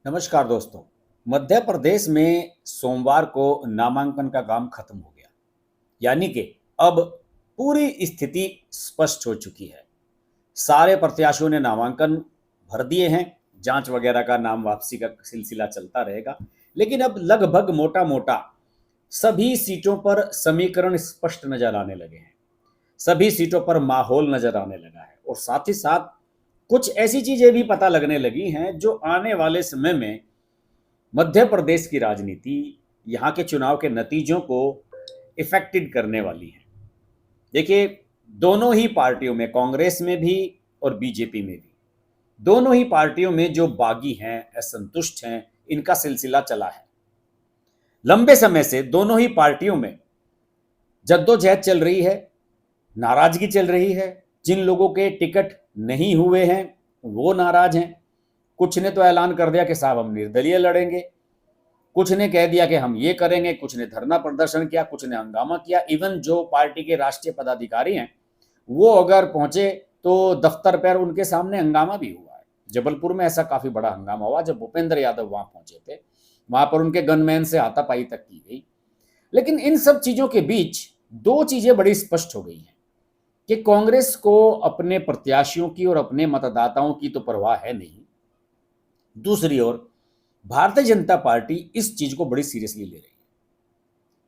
नमस्कार दोस्तों। मध्य प्रदेश में सोमवार को नामांकन का काम खत्म हो गया। यानी कि अब पूरी स्थिति स्पष्ट हो चुकी है। सारे प्रत्याशियों ने नामांकन भर दिए हैं। जांच वगैरह का, नाम वापसी का सिलसिला चलता रहेगा, लेकिन अब लगभग मोटा मोटा सभी सीटों पर समीकरण स्पष्ट नजर आने लगे हैं। सभी सीटों पर माहौल नजर आने लगा है और साथ ही साथ कुछ ऐसी चीजें भी पता लगने लगी हैं जो आने वाले समय में मध्य प्रदेश की राजनीति, यहाँ के चुनाव के नतीजों को इफेक्टेड करने वाली है। देखिए, दोनों ही पार्टियों में, कांग्रेस में भी और बीजेपी में भी, दोनों ही पार्टियों में जो बागी हैं, असंतुष्ट हैं, इनका सिलसिला चला है। लंबे समय से दोनों ही पार्टियों में जद्दोजहद चल रही है, नाराजगी चल रही है। जिन लोगों के टिकट नहीं हुए हैं वो नाराज हैं। कुछ ने तो ऐलान कर दिया कि साहब हम निर्दलीय लड़ेंगे, कुछ ने कह दिया कि हम ये करेंगे, कुछ ने धरना प्रदर्शन किया, कुछ ने हंगामा किया। इवन जो पार्टी के राष्ट्रीय पदाधिकारी हैं वो अगर पहुंचे तो दफ्तर पर उनके सामने हंगामा भी हुआ है। जबलपुर में ऐसा काफी बड़ा हंगामा हुआ जब भूपेंद्र यादव वहां पहुंचे थे। वहां पर उनके गनमैन से हाथापाई तक की गई। लेकिन इन सब चीजों के बीच दो चीजें बड़ी स्पष्ट हो गई हैं कि कांग्रेस को अपने प्रत्याशियों की और अपने मतदाताओं की तो परवाह है नहीं। दूसरी ओर भारतीय जनता पार्टी इस चीज को बड़ी सीरियसली ले रही है।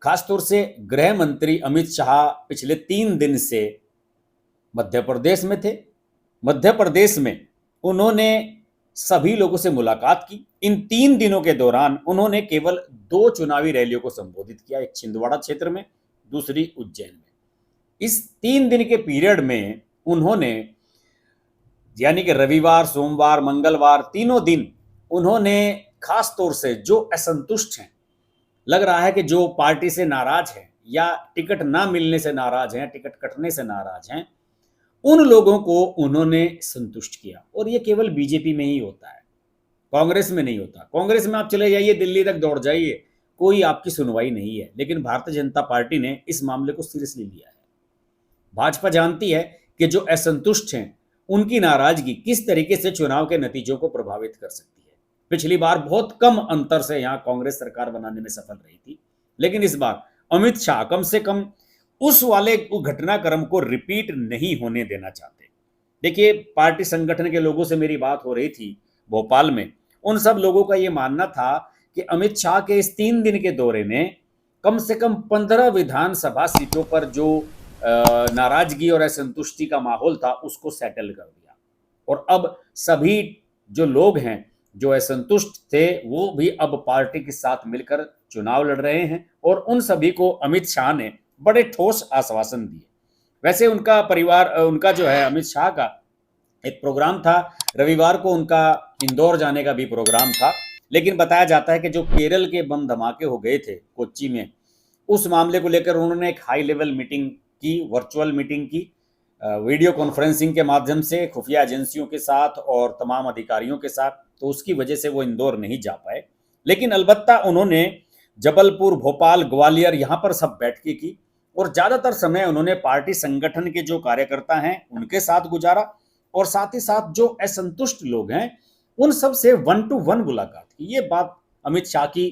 खासतौर से गृह मंत्री अमित शाह पिछले 3 दिन से मध्य प्रदेश में थे। मध्य प्रदेश में उन्होंने सभी लोगों से मुलाकात की। इन 3 दिनों के दौरान उन्होंने केवल 2 चुनावी रैलियों को संबोधित किया, एक छिंदवाड़ा क्षेत्र में, दूसरी उज्जैन में। इस 3 दिन के पीरियड में उन्होंने, यानी कि रविवार, सोमवार, मंगलवार, तीनों दिन उन्होंने खास तौर से जो असंतुष्ट हैं, लग रहा है कि जो पार्टी से नाराज हैं या टिकट ना मिलने से नाराज हैं, टिकट कटने से नाराज हैं, उन लोगों को उन्होंने संतुष्ट किया। और ये केवल बीजेपी में ही होता है, कांग्रेस में नहीं होता। कांग्रेस में आप चले जाइए, दिल्ली तक दौड़ जाइए, कोई आपकी सुनवाई नहीं है। लेकिन भारतीय जनता पार्टी ने इस मामले को सीरियसली लिया है। भाजपा जानती है कि जो असंतुष्ट हैं उनकी नाराजगी किस तरीके से चुनाव के नतीजों को प्रभावित कर सकती है। पिछली बार बहुत कम अंतर से यहां कांग्रेस सरकार बनाने में सफल रही थी, लेकिन इस बार अमित शाह कम से कम उस वाले घटनाक्रम को रिपीट नहीं होने देना चाहते। देखिए, पार्टी संगठन के लोगों से मेरी बात हो रही थी भोपाल में। उन सब लोगों का यह मानना था कि अमित शाह के इस 3 दिन के दौरे ने कम से कम 15 विधानसभा सीटों पर जो नाराजगी और असंतुष्टि का माहौल था उसको सेटल कर दिया। और अब सभी जो लोग हैं जो असंतुष्ट थे वो भी अब पार्टी के साथ मिलकर चुनाव लड़ रहे हैं और उन सभी को अमित शाह ने बड़े ठोस आश्वासन दिए। वैसे उनका परिवार, उनका जो है अमित शाह का एक प्रोग्राम था, रविवार को उनका इंदौर जाने का भी प्रोग्राम था। लेकिन बताया जाता है कि जो केरल के बम धमाके हो गए थे कोच्चि में, उस मामले को लेकर उन्होंने एक हाई लेवल मीटिंग की, वर्चुअल मीटिंग की, वीडियो कॉन्फ्रेंसिंग के माध्यम से खुफिया एजेंसियों के साथ और तमाम अधिकारियों के साथ। तो उसकी वजह से वो इंदौर नहीं जा पाए। लेकिन अलबत्ता उन्होंने जबलपुर, भोपाल, ग्वालियर, यहाँ पर सब बैठकें की और ज़्यादातर समय उन्होंने पार्टी संगठन के जो कार्यकर्ता हैं उनके साथ गुजारा और साथ ही साथ जो असंतुष्ट लोग हैं उन सब से 1-to-1 मुलाकात की। ये बात अमित शाह की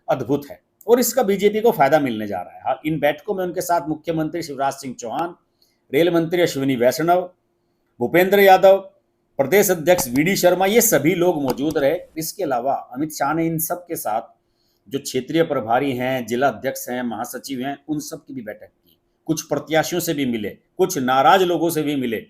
अद्भुत है और इसका बीजेपी को फायदा मिलने जा रहा है। इन बैठकों में उनके साथ मुख्यमंत्री शिवराज सिंह चौहान, रेल मंत्री अश्विनी वैष्णव, भूपेंद्र यादव, प्रदेश अध्यक्ष वी.डी. शर्मा, ये सभी लोग मौजूद रहे। इसके अलावा अमित शाह ने इन सब के साथ जो क्षेत्रीय प्रभारी हैं, जिला अध्यक्ष हैं, महासचिव हैं, उन सब की भी बैठक की। कुछ प्रत्याशियों से भी मिले, कुछ नाराज लोगों से भी मिले,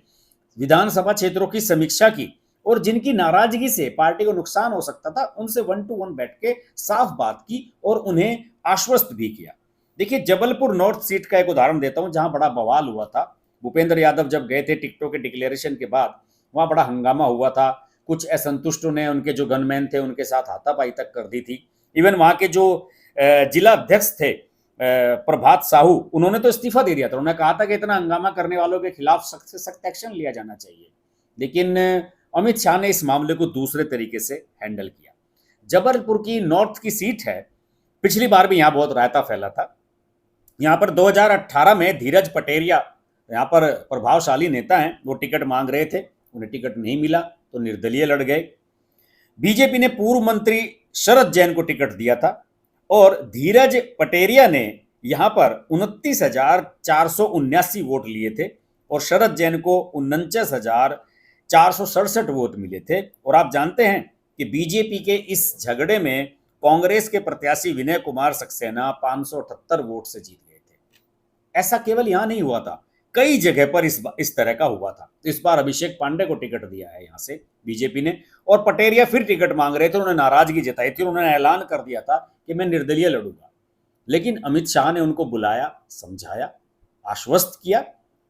विधानसभा क्षेत्रों की समीक्षा की और जिनकी नाराजगी से पार्टी को नुकसान हो सकता था उनसे 1-to-1 बैठ के साफ बात की और उन्हें आश्वस्त भी किया। देखिए, जबलपुर नॉर्थ सीट का एक उदाहरण देता हूं जहां बड़ा बवाल हुआ था। भूपेंद्र यादव जब गए थे टिकटों के डिक्लेरेशन के बाद, वहां बड़ा हंगामा हुआ था। कुछ असंतुष्टों ने उनके जो गनमैन थे उनके साथ हाथापाई तक कर दी थी। इवन वहां के जो जिला अध्यक्ष थे प्रभात साहू, उन्होंने तो इस्तीफा दे दिया था। उन्होंने कहा था कि इतना हंगामा करने वालों के खिलाफ सख्त से सख्त एक्शन लिया जाना चाहिए। लेकिन अमित शाह ने इस मामले को दूसरे तरीके से हैंडल किया। जबलपुर की नॉर्थ की सीट है, पिछली बार भी यहाँ बहुत रायता फैला था। यहाँ पर 2018 में धीरज पटेरिया यहाँ पर प्रभावशाली नेता हैं, वो टिकट मांग रहे थे, उन्हें टिकट नहीं मिला तो निर्दलीय लड़ गए। बीजेपी ने पूर्व मंत्री शरद जैन को टिकट दिया था और धीरज पटेरिया ने यहां पर 29,479 वोट लिए थे और शरद जैन को 49,467 वोट मिले थे। और आप जानते हैं कि बीजेपी के इस झगड़े में कांग्रेस के प्रत्याशी विनय कुमार सक्सेना 578 वोट से जीत गए थे। ऐसा केवल यहां नहीं हुआ था, कई जगह पर इस तरह का हुआ था। इस बार अभिषेक पांडे को टिकट दिया है यहां से बीजेपी ने, और पटेरिया फिर टिकट मांग रहे थे, उन्होंने नाराजगी जताई थी, उन्होंने ऐलान कर दिया था कि मैं निर्दलीय लड़ूंगा। लेकिन अमित शाह ने उनको बुलाया, समझाया, आश्वस्त किया।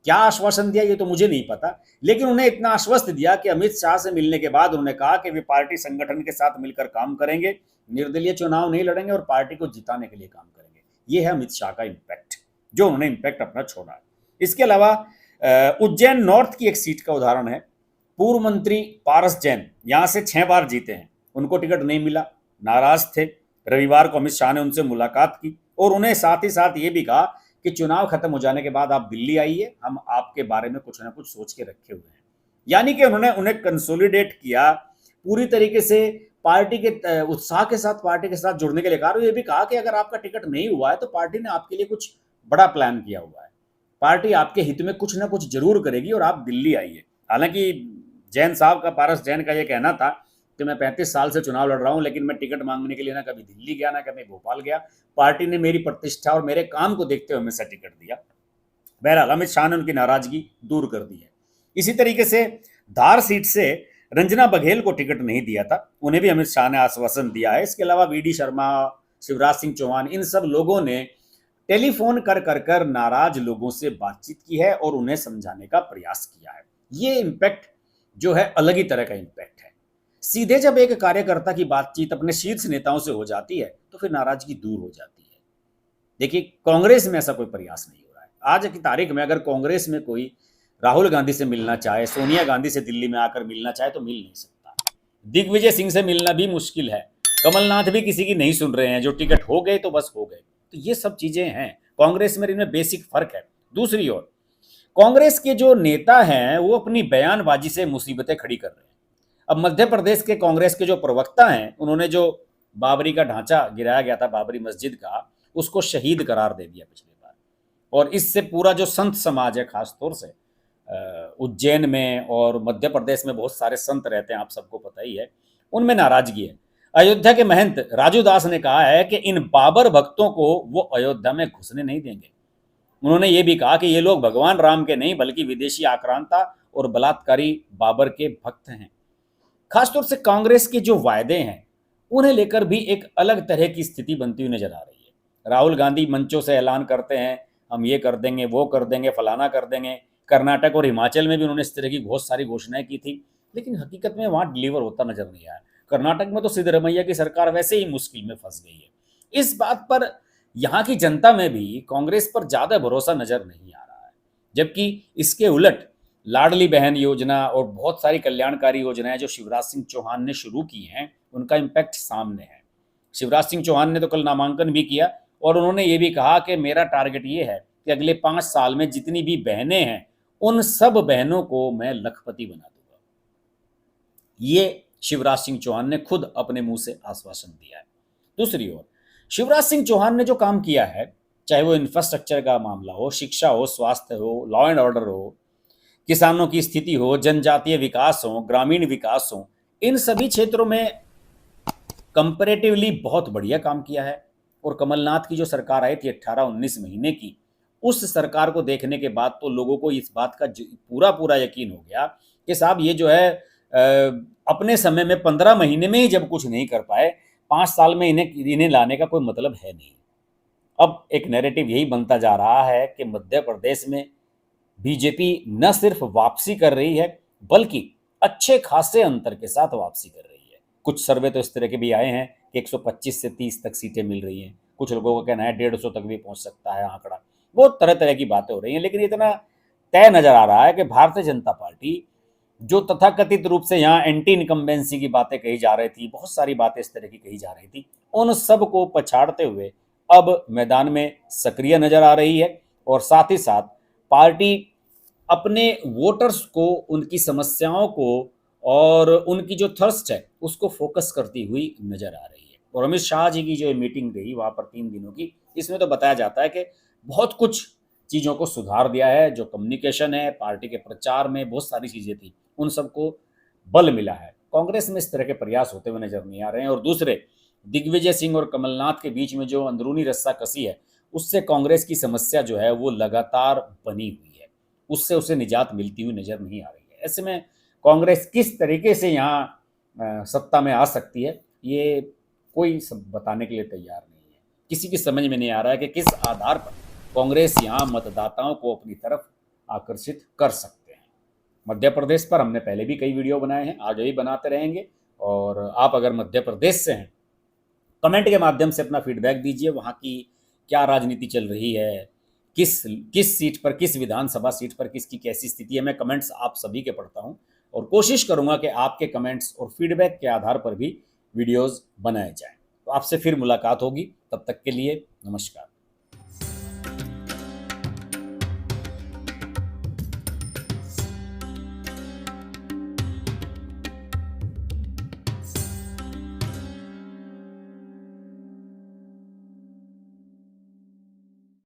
क्या आश्वासन दिया ये तो मुझे नहीं पता, लेकिन उन्हें इतना आश्वस्त दिया कि अमित शाह से मिलने के बाद उन्होंने कहा कि वे पार्टी संगठन के साथ मिलकर काम करेंगे, निर्दलीय चुनाव नहीं लड़ेंगे और पार्टी को जिताने के लिए काम करेंगे। ये है अमित शाह का इम्पैक्ट, जो उन्होंने इम्पैक्ट अपना छोड़ा है। इसके अलावा उज्जैन नॉर्थ की एक सीट का उदाहरण है। पूर्व मंत्री पारस जैन यहां से 6 बार जीते हैं, उनको टिकट नहीं मिला, नाराज थे। रविवार को अमित शाह ने उनसे मुलाकात की और उन्हें साथ ही साथ ये भी कहा कि चुनाव खत्म हो जाने के बाद आप दिल्ली आइए, हम आपके बारे में कुछ ना कुछ सोच के रखे हुए हैं। यानी कि उन्होंने उन्हें कंसोलिडेट किया, पूरी तरीके से पार्टी के उत्साह के साथ पार्टी के साथ जुड़ने के लिए कहा। ये भी कहा कि अगर आपका टिकट नहीं हुआ है तो पार्टी ने आपके लिए कुछ बड़ा प्लान किया हुआ है, पार्टी आपके हित में कुछ ना कुछ जरूर करेगी और आप दिल्ली आइए। हालांकि जैन साहब का, पारस जैन का ये कहना था कि मैं 35 साल से चुनाव लड़ रहा हूं, लेकिन मैं टिकट मांगने के लिए ना कभी दिल्ली गया ना कभी भोपाल गया, पार्टी ने मेरी प्रतिष्ठा और मेरे काम को देखते हुए हमेशा टिकट दिया। बहरहाल अमित शाह ने उनकी नाराजगी दूर कर दी है। इसी तरीके से धार सीट से रंजना बघेल को टिकट नहीं दिया था, उन्हें भी अमित शाह ने आश्वासन दिया है। इसके अलावा वी डी शर्मा, शिवराज सिंह चौहान, इन सब लोगों ने टेलीफोन कर नाराज लोगों से बातचीत की है और उन्हें समझाने का प्रयास किया है। ये इम्पैक्ट जो है अलग ही तरह का इम्पैक्ट है। सीधे जब एक कार्यकर्ता की बातचीत अपने शीर्ष नेताओं से हो जाती है तो फिर नाराजगी दूर हो जाती है। देखिए, कांग्रेस में ऐसा कोई प्रयास नहीं हो रहा है। आज की तारीख में अगर कांग्रेस में कोई राहुल गांधी से मिलना चाहे, सोनिया गांधी से दिल्ली में आकर मिलना चाहे तो मिल नहीं सकता। दिग्विजय सिंह से मिलना भी मुश्किल है, कमलनाथ भी किसी की नहीं सुन रहे हैं, जो टिकट हो गए तो बस हो गए। तो ये सब चीजें हैं कांग्रेस में, इनमें बेसिक फर्क है। दूसरी ओर कांग्रेस के जो नेता हैं वो अपनी बयानबाजी से मुसीबतें खड़ी कर रहे हैं। अब मध्य प्रदेश के कांग्रेस के जो प्रवक्ता हैं, उन्होंने जो बाबरी का ढांचा गिराया गया था, बाबरी मस्जिद का, उसको शहीद करार दे दिया पिछली बार। और इससे पूरा जो संत समाज है, खासतौर से उज्जैन में और मध्य प्रदेश में बहुत सारे संत रहते हैं, आप सबको पता ही है, उनमें नाराजगी है। अयोध्या के महंत राजू दास ने कहा है कि इन बाबर भक्तों को वो अयोध्या में घुसने नहीं देंगे। उन्होंने ये भी कहा कि ये लोग भगवान राम के नहीं बल्कि विदेशी आक्रांता और बलात्कारी बाबर के भक्त हैं। खासतौर से कांग्रेस के जो वायदे हैं उन्हें लेकर भी एक अलग तरह की स्थिति बनती हुई नजर आ रही है। राहुल गांधी मंचों से ऐलान करते हैं, हम ये कर देंगे, वो कर देंगे, फलाना कर देंगे। कर्नाटक और हिमाचल में भी उन्होंने इस तरह की बहुत सारी घोषणाएं की थी, लेकिन हकीकत में वहां डिलीवर होता नजर नहीं आया। कर्नाटक में तो सिद्धरमैया की सरकार वैसे ही मुश्किल में फंस गई है। इस बात पर यहाँ की जनता में भी कांग्रेस पर ज्यादा भरोसा नजर नहीं आ रहा है। जबकि इसके उलट लाडली बहन योजना और बहुत सारी कल्याणकारी योजनाएं जो शिवराज सिंह चौहान ने शुरू की हैं, उनका इम्पैक्ट सामने है। शिवराज सिंह चौहान ने तो कल नामांकन भी किया और उन्होंने ये भी कहा कि मेरा टारगेट ये है कि अगले 5 साल में जितनी भी बहनें हैं उन सब बहनों को मैं लखपति बना दूंगा। ये शिवराज सिंह चौहान ने खुद अपने मुंह से आश्वासन दिया है। दूसरी ओर शिवराज सिंह चौहान ने जो काम किया है, चाहे वो इंफ्रास्ट्रक्चर का मामला हो, शिक्षा हो, स्वास्थ्य हो, लॉ एंड ऑर्डर हो, किसानों की स्थिति हो, जनजातीय विकास हो, ग्रामीण विकास हो, इन सभी क्षेत्रों में कंपैरेटिवली बहुत बढ़िया काम किया है। और कमलनाथ की जो सरकार आई थी 18-19 महीने की, उस सरकार को देखने के बाद तो लोगों को इस बात का पूरा पूरा यकीन हो गया कि साहब ये जो है अपने समय में 15 महीने में ही जब कुछ नहीं कर पाए, 5 साल में इन्हें लाने का कोई मतलब है नहीं। अब एक नैरेटिव यही बनता जा रहा है कि मध्य प्रदेश में बीजेपी न सिर्फ वापसी कर रही है बल्कि अच्छे खासे अंतर के साथ वापसी कर रही है। कुछ सर्वे तो इस तरह के भी आए हैं कि 125 से 30 तक सीटें मिल रही हैं, कुछ लोगों का कहना है 150 तक भी पहुंच सकता है आंकड़ा। बहुत तरह तरह की बातें हो रही हैं, लेकिन इतना तय नजर आ रहा है कि भारतीय जनता पार्टी जो तथाकथित रूप से यहाँ एंटी इनकम्बेंसी की बातें कही जा रही थी, बहुत सारी बातें इस तरह की कही जा रही थी, उन सब को पछाड़ते हुए अब मैदान में सक्रिय नजर आ रही है। और साथ ही साथ पार्टी अपने वोटर्स को, उनकी समस्याओं को और उनकी जो थर्स्ट है उसको फोकस करती हुई नजर आ रही है। और अमित शाह जी की जो ये मीटिंग रही वहाँ पर 3 दिनों की, इसमें तो बताया जाता है कि बहुत कुछ चीज़ों को सुधार दिया है। जो कम्युनिकेशन है, पार्टी के प्रचार में बहुत सारी चीज़ें थी, उन सबको बल मिला है। कांग्रेस में इस तरह के प्रयास होते हुए नजर नहीं आ रहे हैं। और दूसरे, दिग्विजय सिंह और कमलनाथ के बीच में जो अंदरूनी रस्साकसी है, उससे कांग्रेस की समस्या जो है वो लगातार बनी हुई है, उससे उसे निजात मिलती हुई नजर नहीं आ रही है। ऐसे में कांग्रेस किस तरीके से यहाँ सत्ता में आ सकती है, ये कोई सब बताने के लिए तैयार नहीं है। किसी की समझ में नहीं आ रहा है कि किस आधार पर कांग्रेस यहाँ मतदाताओं को अपनी तरफ आकर्षित कर सकते हैं। मध्य प्रदेश पर हमने पहले भी कई वीडियो बनाए हैं, आगे भी बनाते रहेंगे। और आप अगर मध्य प्रदेश से हैं, कमेंट के माध्यम से अपना फीडबैक दीजिए, वहाँ की क्या राजनीति चल रही है, किस किस सीट पर, किस विधानसभा सीट पर किसकी कैसी स्थिति है। मैं कमेंट्स आप सभी के पढ़ता हूँ और कोशिश करूँगा कि आपके कमेंट्स और फीडबैक के आधार पर भी वीडियोज़ बनाए जाएँ। तो आपसे फिर मुलाकात होगी, तब तक के लिए नमस्कार।